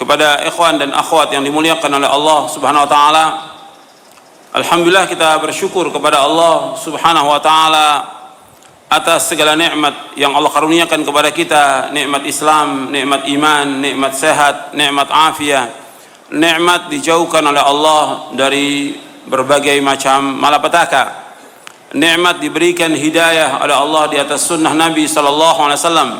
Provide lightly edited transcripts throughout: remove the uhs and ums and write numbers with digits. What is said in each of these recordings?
Kepada ikhwan dan akhwat yang dimuliakan oleh Allah Subhanahu wa taala, alhamdulillah kita bersyukur kepada Allah Subhanahu wa taala atas segala nikmat yang Allah karuniakan kepada kita, nikmat Islam, nikmat iman, nikmat sehat, nikmat afiat, nikmat dijauhkan oleh Allah dari berbagai macam malapetaka, nikmat diberikan hidayah oleh Allah di atas sunnah Nabi sallallahu alaihi wasallam.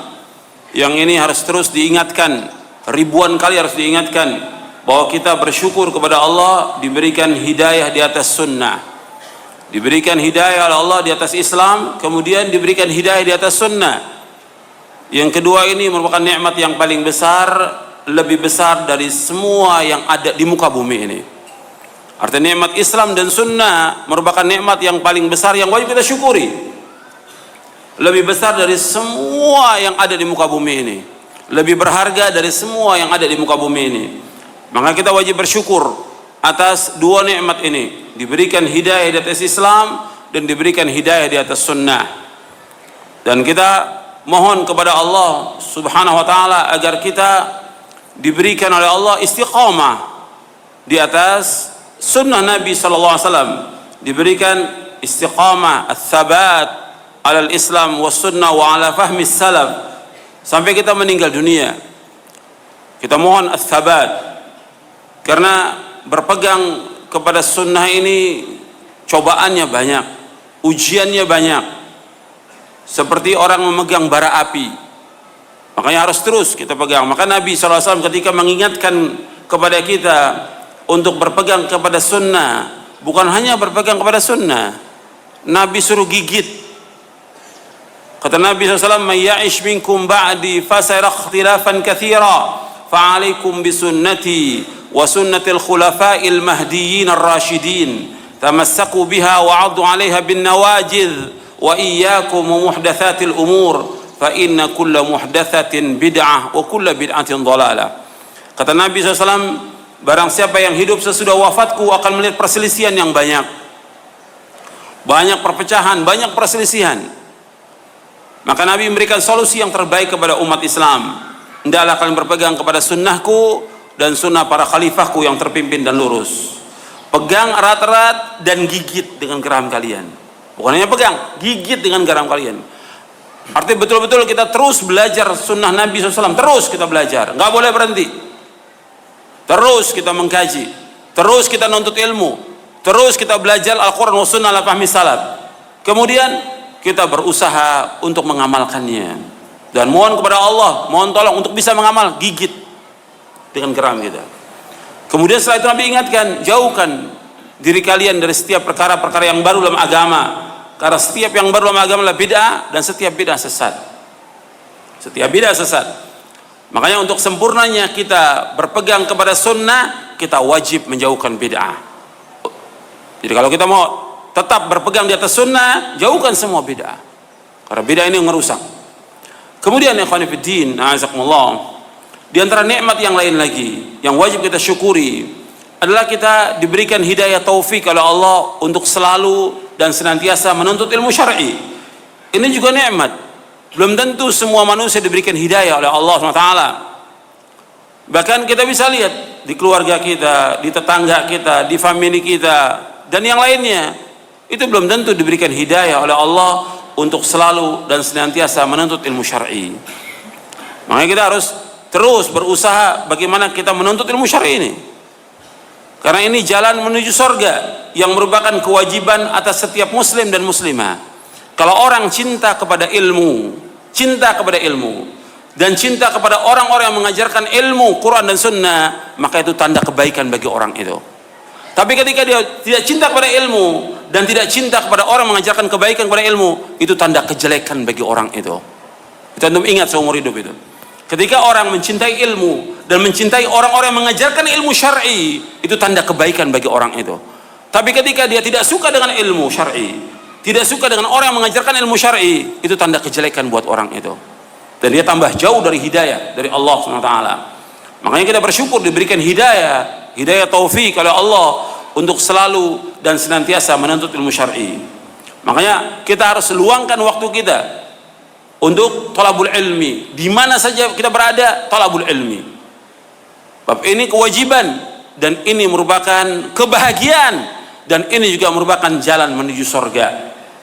Yang ini harus terus diingatkan, ribuan kali harus diingatkan bahwa kita bersyukur kepada Allah diberikan hidayah di atas sunnah, diberikan hidayah oleh Allah di atas Islam, kemudian diberikan hidayah di atas sunnah. Yang kedua ini merupakan nikmat yang paling besar, lebih besar dari semua yang ada di muka bumi ini. Artinya nikmat Islam dan sunnah merupakan nikmat yang paling besar yang wajib kita syukuri, lebih besar dari semua yang ada di muka bumi ini, lebih berharga dari semua yang ada di muka bumi ini. Maka kita wajib bersyukur atas dua nikmat ini, diberikan hidayah di atas Islam dan diberikan hidayah di atas sunnah. Dan kita mohon kepada Allah Subhanahu wa taala agar kita diberikan oleh Allah istiqamah di atas sunnah Nabi sallallahu alaihi wasallam, diberikan istiqamah, ats-tsabat alal Islam was sunnah wa ala fahmi salaf sampai kita meninggal dunia. Kita mohon ats-tsabat, karena berpegang kepada sunnah ini cobaannya banyak, ujiannya banyak, seperti orang memegang bara api. Makanya harus terus kita pegang. Maka Nabi SAW ketika mengingatkan kepada kita untuk berpegang kepada sunnah, bukan hanya berpegang kepada sunnah, Nabi suruh gigit. Kata Nabi SAW, "Man ya'ish minkum ba'di fasayara ikhtilafan katsira, fa'alaikum bisunnati wa sunnatil khulafa'il mahdiyyin ar-rasyidin, tamassaku biha wa 'addu 'alaiha bin nawajidh wa iyyakum muhdatsatil umur, fa inna kulla muhdatsatin bid'ah wa kulla bid'atin dhalalah." Kata Nabi SAW, barang siapa yang hidup sesudah wafatku akan melihat perselisihan yang banyak, banyak perpecahan, banyak perselisihan. Maka Nabi memberikan solusi yang terbaik kepada umat Islam. Hendaklah kalian berpegang kepada sunnahku dan sunnah para khalifahku yang terpimpin dan lurus. Pegang erat-erat dan gigit dengan geram kalian. Bukan hanya pegang, gigit dengan geram kalian. Artinya betul-betul kita terus belajar sunnah Nabi SAW. Terus kita belajar, nggak boleh berhenti. Terus kita mengkaji, terus kita nuntut ilmu, terus kita belajar Al-Quran wa sunnah ala fahmi salaf. Kemudian kita berusaha untuk mengamalkannya dan mohon kepada Allah, mohon tolong untuk bisa mengamal, gigit dengan geram kita. Kemudian setelah itu Nabi ingatkan, jauhkan diri kalian dari setiap perkara-perkara yang baru dalam agama, karena setiap yang baru dalam agama adalah bid'ah dan setiap bid'ah sesat. Setiap bid'ah sesat. Makanya untuk sempurnanya kita berpegang kepada sunnah, kita wajib menjauhkan bid'ah. Jadi kalau kita mau tetap berpegang di atas sunnah, jauhkan semua bid'ah, karena bid'ah ini merusak. Kemudian ikhwan fillah, a'azakumullah, di antara nikmat yang lain lagi yang wajib kita syukuri adalah kita diberikan hidayah taufik oleh Allah untuk selalu dan senantiasa menuntut ilmu syar'i. Ini juga nikmat. Belum tentu semua manusia diberikan hidayah oleh Allah SWT. Bahkan kita bisa lihat di keluarga kita, di tetangga kita, di famili kita, dan yang lainnya, itu belum tentu diberikan hidayah oleh Allah untuk selalu dan senantiasa menuntut ilmu syar'i. Makanya kita harus terus berusaha bagaimana kita menuntut ilmu syar'i ini, karena ini jalan menuju surga yang merupakan kewajiban atas setiap muslim dan muslimah. Kalau orang cinta kepada ilmu, dan cinta kepada orang-orang yang mengajarkan ilmu Quran dan sunnah, maka itu tanda kebaikan bagi orang itu. Tapi ketika dia tidak cinta kepada ilmu dan tidak cinta kepada orang mengajarkan kebaikan kepada ilmu, itu tanda kejelekan bagi orang itu. Itu antum ingat seumur hidup itu. Ketika orang mencintai ilmu dan mencintai orang-orang yang mengajarkan ilmu syar'i, itu tanda kebaikan bagi orang itu. Tapi ketika dia tidak suka dengan ilmu syar'i, tidak suka dengan orang yang mengajarkan ilmu syar'i, itu tanda kejelekan buat orang itu. Dan dia tambah jauh dari hidayah dari Allah SWT. Makanya kita bersyukur diberikan hidayah taufik oleh Allah untuk selalu dan senantiasa menuntut ilmu syar'i. Makanya kita harus luangkan waktu kita untuk talabul ilmi. Di mana saja kita berada, talabul ilmi. Bab ini kewajiban dan ini merupakan kebahagiaan dan ini juga merupakan jalan menuju surga.